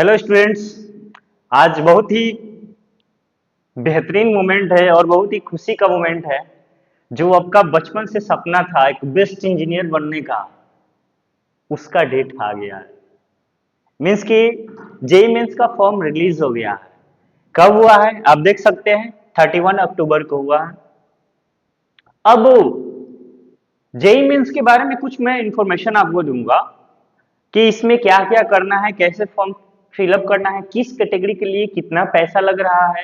Hello students. आज बहुत ही बेहतरीन मोमेंट है और बहुत ही खुशी का मोमेंट है। जो आपका बचपन से सपना था एक बेस्ट इंजीनियर बनने का, उसका डेट आ गया है। मीन्स कि जेई मेंस का फॉर्म रिलीज हो गया है। कब हुआ है आप देख सकते हैं, 31 अक्टूबर को हुआ है। अब जेई मेंस के बारे में कुछ मैं इंफॉर्मेशन आपको दूंगा कि इसमें क्या क्या करना है, कैसे फॉर्म फिलअप करना है, किस कैटेगरी के लिए कितना पैसा लग रहा है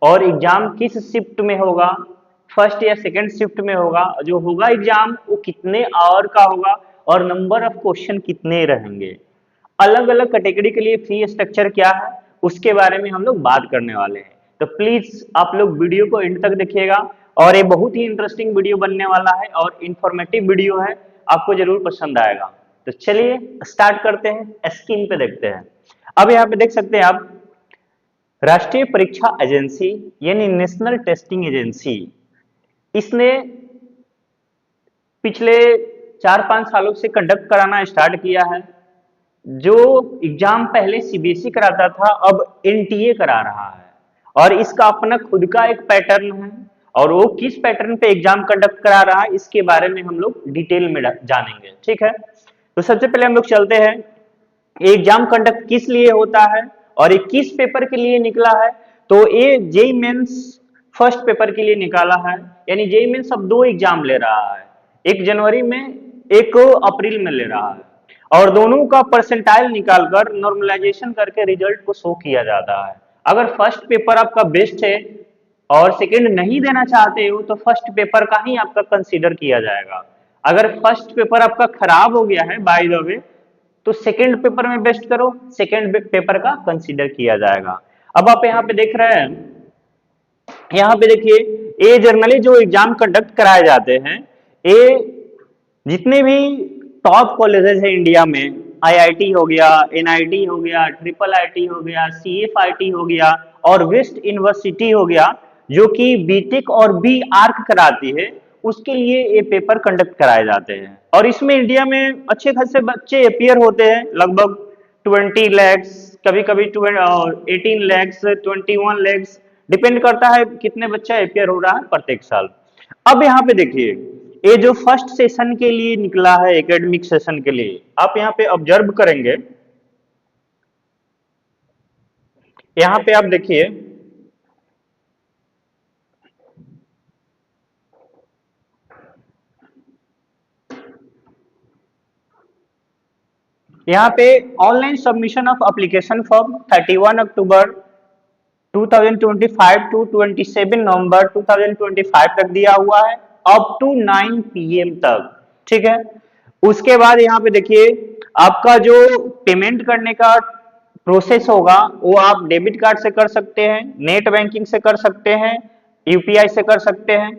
और एग्जाम किस शिफ्ट में होगा, फर्स्ट या सेकंड शिफ्ट में होगा, जो होगा एग्जाम वो कितने आवर का होगा और नंबर ऑफ क्वेश्चन कितने रहेंगे, अलग अलग कैटेगरी के लिए फी स्ट्रक्चर क्या है, उसके बारे में हम लोग बात करने वाले हैं। तो प्लीज आप लोग वीडियो को एंड तक देखिएगा और ये बहुत ही इंटरेस्टिंग वीडियो बनने वाला है और इंफॉर्मेटिव वीडियो है, आपको जरूर पसंद आएगा। तो चलिए स्टार्ट करते हैं, स्क्रीन पे देखते हैं। अब यहाँ पे देख सकते हैं आप, राष्ट्रीय परीक्षा एजेंसी यानी नेशनल टेस्टिंग एजेंसी, इसने पिछले 4-5 सालों से कंडक्ट कराना स्टार्ट किया है। जो एग्जाम पहले सीबीएसई कराता था अब एनटीए करा रहा है और इसका अपना खुद का एक पैटर्न है और वो किस पैटर्न पे एग्जाम कंडक्ट करा रहा है इसके बारे में हम लोग डिटेल में जानेंगे। ठीक है, तो सबसे पहले हम लोग चलते हैं एग्जाम कंडक्ट किस लिए होता है और ये किस पेपर के लिए निकला है। तो ये जेई मेंस फर्स्ट पेपर के लिए निकाला है, यानी जेई मेंस अब 2 एग्जाम ले रहा है, एक जनवरी में एक अप्रैल में ले रहा है और दोनों का परसेंटाइल निकालकर नॉर्मलाइजेशन करके रिजल्ट को शो किया जाता है। अगर फर्स्ट पेपर आपका बेस्ट है और सेकंड नहीं देना चाहते हो तो फर्स्ट पेपर का ही आपका कंसीडर किया जाएगा। अगर फर्स्ट पेपर आपका खराब हो गया है बाय द वे तो सेकंड पेपर में बेस्ट करो, सेकंड पेपर का कंसीडर किया जाएगा। अब आप यहाँ पे देख रहे हैं, यहाँ पे देखिए ये जनरली जो एग्जाम कंडक्ट कराए जाते हैं, ये जितने भी टॉप कॉलेजेस है इंडिया में, आईआईटी हो गया, एनआईटी हो गया, ट्रिपल आईटी हो गया, सीएफआईटी हो गया और वेस्ट यूनिवर्सिटी हो गया, जो कि बीटेक और बी आर्क कराती है, उसके लिए ये पेपर कंडक्ट कराए जाते हैं। और इसमें इंडिया में अच्छे खासे बच्चे अपियर होते हैं, लगभग 20 लैक्स, कभी कभी 18 लैक्स, 21 लैक्स, डिपेंड करता है कितने बच्चा अपियर हो रहा है प्रत्येक साल। अब यहाँ पे देखिए ये जो फर्स्ट सेशन के लिए निकला है, एकेडमिक सेशन के लिए, आप यहाँ पे ऑब्जर्व करेंगे, यहाँ पे आप देखिए यहाँ पे online submission of application form 31 October 2025 to 27 November 2025 तक दिया हुआ है, अप टू 9 PM तक। ठीक है, उसके बाद यहाँ पे देखिए आपका जो पेमेंट करने का प्रोसेस होगा वो आप डेबिट कार्ड से कर सकते हैं, नेट बैंकिंग से कर सकते हैं, यूपीआई से कर सकते हैं।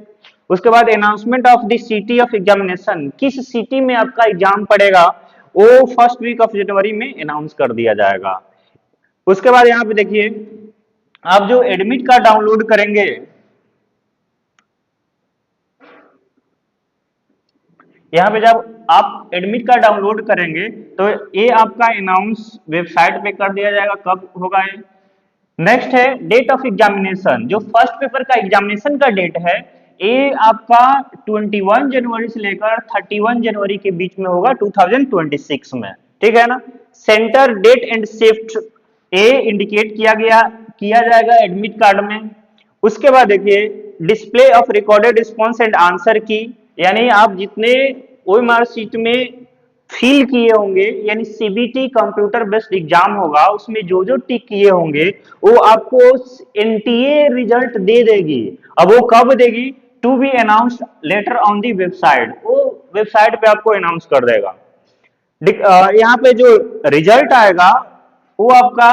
उसके बाद announcement of the city of examination, किस सिटी में आपका एग्जाम पड़ेगा वो फर्स्ट वीक ऑफ जनवरी में अनाउंस कर दिया जाएगा। उसके बाद यहाँ पे देखिए आप जो एडमिट कार्ड डाउनलोड करेंगे, यहाँ पे जब आप एडमिट कार्ड डाउनलोड करेंगे तो ये आपका अनाउंस वेबसाइट पे कर दिया जाएगा कब होगा ये। नेक्स्ट है डेट ऑफ एग्जामिनेशन, जो फर्स्ट पेपर का एग्जामिनेशन का डेट है ये आपका 21 जनवरी से लेकर 31 जनवरी के बीच में होगा 2026 में। ठीक है ना, centre date and shift a indicate किया जाएगा एडमिट कार्ड में। उसके बाद देखिए display of recorded response and answer key, यानी आप जितने ओएमआर शीट में फिल किए होंगे, यानी सीबीटी कंप्यूटर बेस्ड एग्जाम होगा उसमें जो जो टिक किए होंगे वो आपको एनटीए रिजल्ट दे देगी। अब वो कब देगी, to be announced later on the website, वो वेबसाइट पे आपको अनाउंस कर देगा। यहाँ पे जो रिजल्ट आएगा वो आपका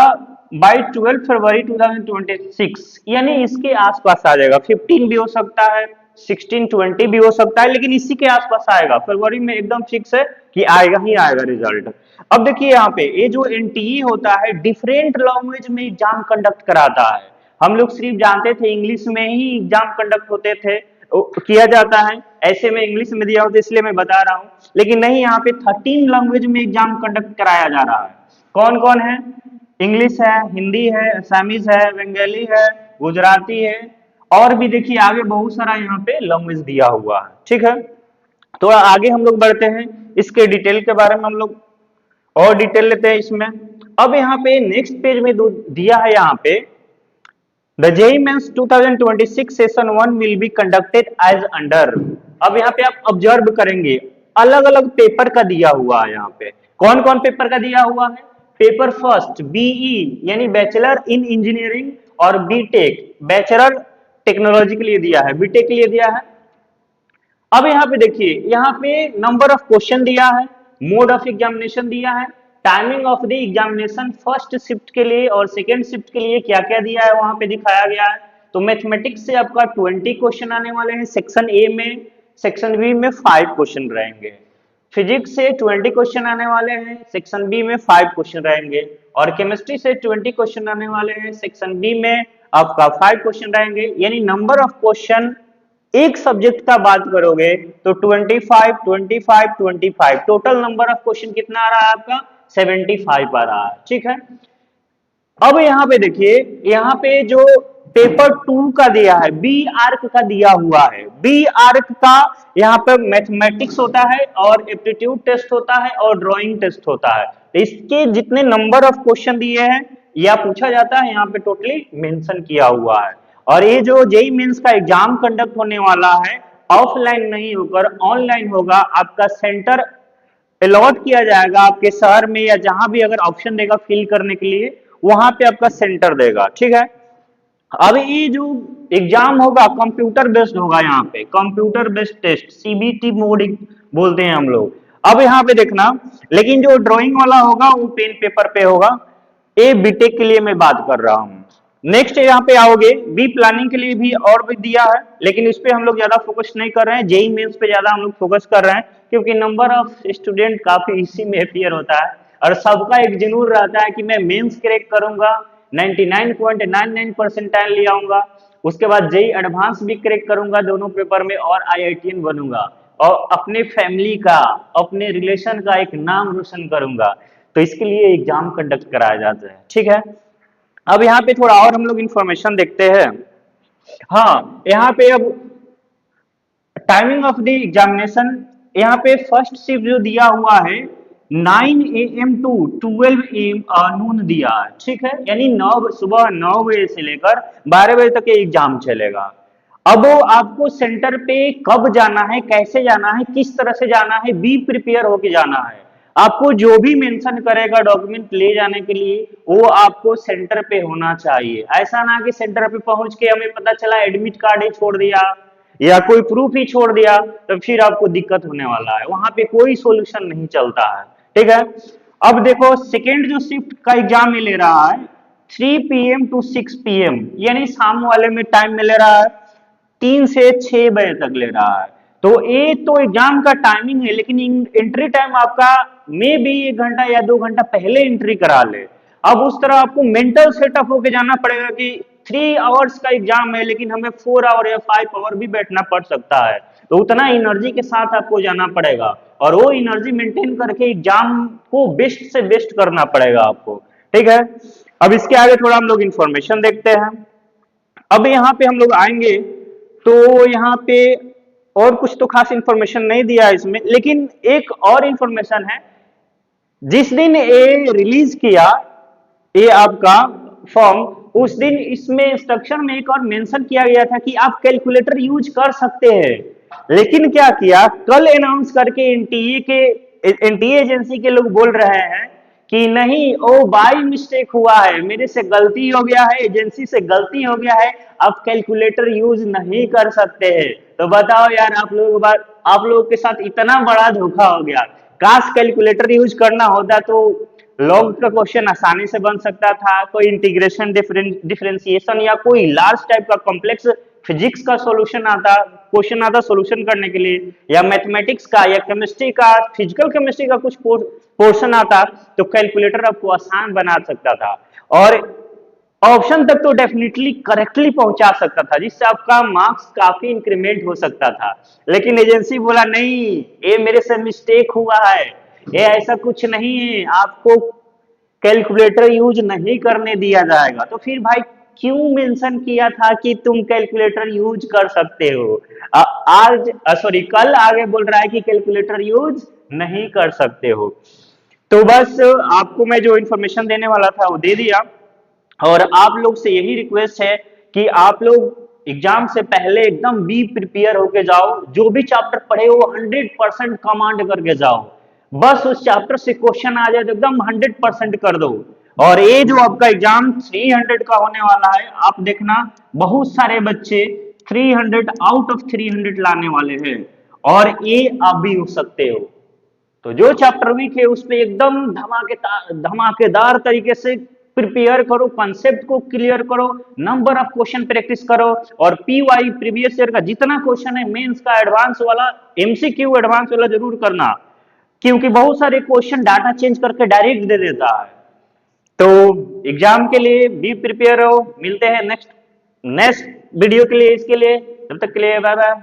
बाई 12 फरवरी 2026, यानी इसके आसपास आ जाएगा। 15 भी हो सकता है, 16, 20 भी हो सकता है, लेकिन इसी के आसपास आएगा। फरवरी में एकदम फिक्स है कि आएगा ही आएगा रिजल्ट। अब देखिए यहाँ पे ये जो एनटीई होता है डिफरेंट लैंग्वेज में एग्जाम कंडक्ट कराता है। हम लोग सिर्फ जानते थे इंग्लिश में ही एग्जाम कंडक्ट होते थे, किया जाता है, ऐसे में इंग्लिश में दिया होता इसलिए मैं बता रहा हूँ, लेकिन नहीं, यहाँ पे 13 लैंग्वेज में एग्जाम कंडक्ट कराया जा रहा है। कौन कौन है, इंग्लिश है, हिंदी है, असमीज है, बंगाली है, गुजराती है, और भी देखिए आगे बहुत सारा यहाँ पे लैंग्वेज दिया हुआ है। ठीक है, थोड़ा आगे हम लोग बढ़ते हैं, इसके डिटेल के बारे में हम लोग और डिटेल लेते हैं इसमें। अब यहाँ पे नेक्स्ट पेज में दिया है यहाँ पे the JEE Mains 2026 session 1 will be conducted as under. अब यहाँ पे आप ऑब्जर्व करेंगे अलग अलग पेपर का दिया हुआ है यहाँ पे। कौन कौन पेपर का दिया हुआ है? पेपर फर्स्ट बीई यानी बैचलर इन इंजीनियरिंग, और बीटेक बैचलर टेक्नोलॉजी के लिए दिया है, बीटेक के लिए दिया है। अब यहाँ पे देखिए, यहाँ पे नंबर ऑफ क्वेश्चन दिया है, मोड ऑफ एग्जामिनेशन दिया है, timing of the examination first shift के लिए और सेकेंड शिफ्ट के लिए क्या क्या दिया है वहां पे दिखाया गया है। तो मैथमेटिक्स से आपका 20 क्वेश्चन आने वाले हैं सेक्शन ए में, सेक्शन बी में 5 क्वेश्चन रहेंगे। फिजिक्स से 20 क्वेश्चन आने वाले हैं, सेक्शन बी में 5 क्वेश्चन रहेंगे, और केमिस्ट्री से 20 क्वेश्चन आने वाले हैं, सेक्शन बी में आपका 5 क्वेश्चन रहेंगे। यानी नंबर ऑफ क्वेश्चन एक सब्जेक्ट का बात करोगे तो 25 25 25, टोटल नंबर ऑफ क्वेश्चन कितना आ रहा है आपका? 75 आ रहा है। ठीक है, अब यहाँ पे देखिए, यहाँ पे जो पेपर 2 का दिया है, बी आर्क का दिया हुआ है, बी आर्क का यहाँ पे मैथमेटिक्स होता है और एप्टीट्यूड टेस्ट होता है और ड्राइंग टेस्ट होता है। तो इसके जितने नंबर ऑफ क्वेश्चन दिए हैं या पूछा जाता है यहाँ पे टोटली मेंशन किया हुआ है। और ये जो जेईई मेंस का एग्जाम कंडक्ट होने वाला है ऑफलाइन नहीं होकर ऑनलाइन होगा। आपका सेंटर अलॉट किया जाएगा आपके शहर में, या जहां भी अगर ऑप्शन देगा फिल करने के लिए वहां पे आपका सेंटर देगा। ठीक है, अब ये जो एग्जाम होगा कंप्यूटर बेस्ड होगा, यहाँ पे computer based test CBT mode बोलते हैं हम लोग। अब यहाँ पे देखना, लेकिन जो ड्राइंग वाला होगा वो पेन पेपर पे होगा। ए बीटेक के लिए मैं बात कर रहा हूँ। नेक्स्ट यहाँ पे आओगे, बी प्लानिंग के लिए भी और भी दिया है, लेकिन इस पे हम लोग ज्यादा फोकस नहीं कर रहे हैं, जेईई मेंस पे ज्यादा हम लोग फोकस कर रहे हैं, क्योंकि नंबर ऑफ स्टूडेंट काफी इसी में अपियर होता है और सबका एक जुनून रहता है कि मैं मेंस क्रैक करूंगा, 99.99 परसेंटाइल ले आऊंगा, उसके बाद जेईई एडवांस भी क्रैक करूंगा दोनों पेपर में और आईआईटीएन बनूंगा और अपने फैमिली का, अपने रिलेशन का एक नाम रोशन करूंगा। तो इसके लिए एग्जाम कंडक्ट कराया जाता है। ठीक है, अब यहाँ पे थोड़ा और हम लोग इंफॉर्मेशन देखते हैं। हाँ, यहाँ पे अब टाइमिंग ऑफ द एग्जामिनेशन, यहाँ पे फर्स्ट शिफ्ट जो दिया हुआ है 9 AM टू 12 AM नून दिया है। ठीक है, यानी सुबह 9 बजे से लेकर 12 बजे तक ये एग्जाम चलेगा। अब आपको सेंटर पे कब जाना है, कैसे जाना है, किस तरह से जाना है, बी प्रिपेयर होके जाना है। आपको जो भी मेंशन करेगा डॉक्यूमेंट ले जाने के लिए वो आपको सेंटर पे होना चाहिए। ऐसा ना कि सेंटर पे पहुंच के हमें पता चला एडमिट कार्ड ही छोड़ दिया या कोई प्रूफ ही छोड़ दिया तो फिर आपको दिक्कत होने वाला है, वहां पे कोई सोल्यूशन नहीं चलता है। ठीक है, अब देखो सेकेंड जो शिफ्ट का एग्जाम में ले रहा है 3 PM टू 6 PM, यानी शाम वाले में टाइम में ले रहा है, 3 से 6 बजे तक ले रहा है। तो ये तो एग्जाम का टाइमिंग है, लेकिन एंट्री टाइम आपका मे भी 1 घंटा या 2 घंटा पहले एंट्री करा ले। अब उस तरह आपको मेंटल सेटअप होके जाना पड़ेगा कि 3 आवर्स का एग्जाम है लेकिन हमें 4 आवर या 5 आवर भी बैठना पड़ सकता है। तो उतना एनर्जी के साथ आपको जाना पड़ेगा और वो एनर्जी मेंटेन करके एग्जाम को बेस्ट से बेस्ट करना पड़ेगा आपको। ठीक है, अब इसके आगे थोड़ा हम लोग इंफॉर्मेशन देखते हैं। अब यहाँ पे हम लोग आएंगे तो यहाँ पे और कुछ तो खास इंफॉर्मेशन नहीं दिया है इसमें, लेकिन एक और इंफॉर्मेशन है। जिस दिन ये रिलीज किया ये आपका फॉर्म, उस दिन इसमें इंस्ट्रक्शन में एक और मेंशन किया गया था कि आप कैलकुलेटर यूज कर सकते हैं, लेकिन क्या किया, कल अनाउंस करके एनटीए एजेंसी के लोग बोल रहे हैं कि नहीं, ओ बाई मिस्टेक हुआ है, मेरे से गलती हो गया है, एजेंसी से गलती हो गया है, आप कैलकुलेटर यूज नहीं कर सकते हैं। तो बताओ यार, आप लोगों के साथ इतना बड़ा धोखा हो गया। काश कैलकुलेटर यूज करना होता तो लॉग का क्वेश्चन आसानी से बन सकता था, कोई इंटीग्रेशन डिफरेंशिएशन या कोई लार्ज टाइप का कॉम्प्लेक्स फिजिक्स का सॉल्यूशन आता, क्वेश्चन आता सॉल्यूशन करने के लिए, या मैथमेटिक्स का या केमिस्ट्री का, फिजिकल केमिस्ट्री का कुछ पोर्शन आता तो कैलकुलेटर आपको आसान बना सकता था और ऑप्शन तक तो डेफिनेटली करेक्टली पहुंचा सकता था, जिससे आपका मार्क्स काफी इंक्रीमेंट हो सकता था। लेकिन एजेंसी बोला नहीं, ये मेरे से मिस्टेक हुआ है, ये ऐसा कुछ नहीं है, आपको कैलकुलेटर यूज नहीं करने दिया जाएगा। तो फिर भाई क्यों मेंशन किया था कि तुम कैलकुलेटर यूज कर सकते हो? आज सॉरी कल आगे बोल रहा है कि कैलकुलेटर यूज नहीं कर सकते हो। तो बस आपको मैं जो इन्फॉर्मेशन देने वाला था वो दे दिया। और आप लोग से यही रिक्वेस्ट है कि आप लोग एग्जाम से पहले एकदम बी प्रिपेयर होके जाओ, जो भी चैप्टर पढ़े हो 100% कमांड करके जाओ। बस उस चैप्टर से क्वेश्चन आ जाए तो एकदम 100% कर दो। और ये जो आपका एग्जाम 300 का होने वाला है, आप देखना बहुत सारे बच्चे 300 आउट ऑफ 300 लाने वाले हैं, और ये आप भी हो सकते हो। तो जो चैप्टर वीक है उस पे एकदम धमाकेदार तरीके से प्रिपेयर करो, कंसेप्ट को क्लियर करो, नंबर ऑफ क्वेश्चन प्रैक्टिस करो, और पीवाई प्रीवियस ईयर का जितना क्वेश्चन है मेंस का एडवांस वाला, एमसीक्यू एडवांस वाला जरूर करना, क्योंकि बहुत सारे क्वेश्चन डाटा चेंज करके डायरेक्ट दे देता है। तो एग्जाम के लिए बी प्रिपेयर हो। मिलते हैं नेक्स्ट नेक्स्ट वीडियो के लिए, इसके लिए तब तक के लिए बाय बाय।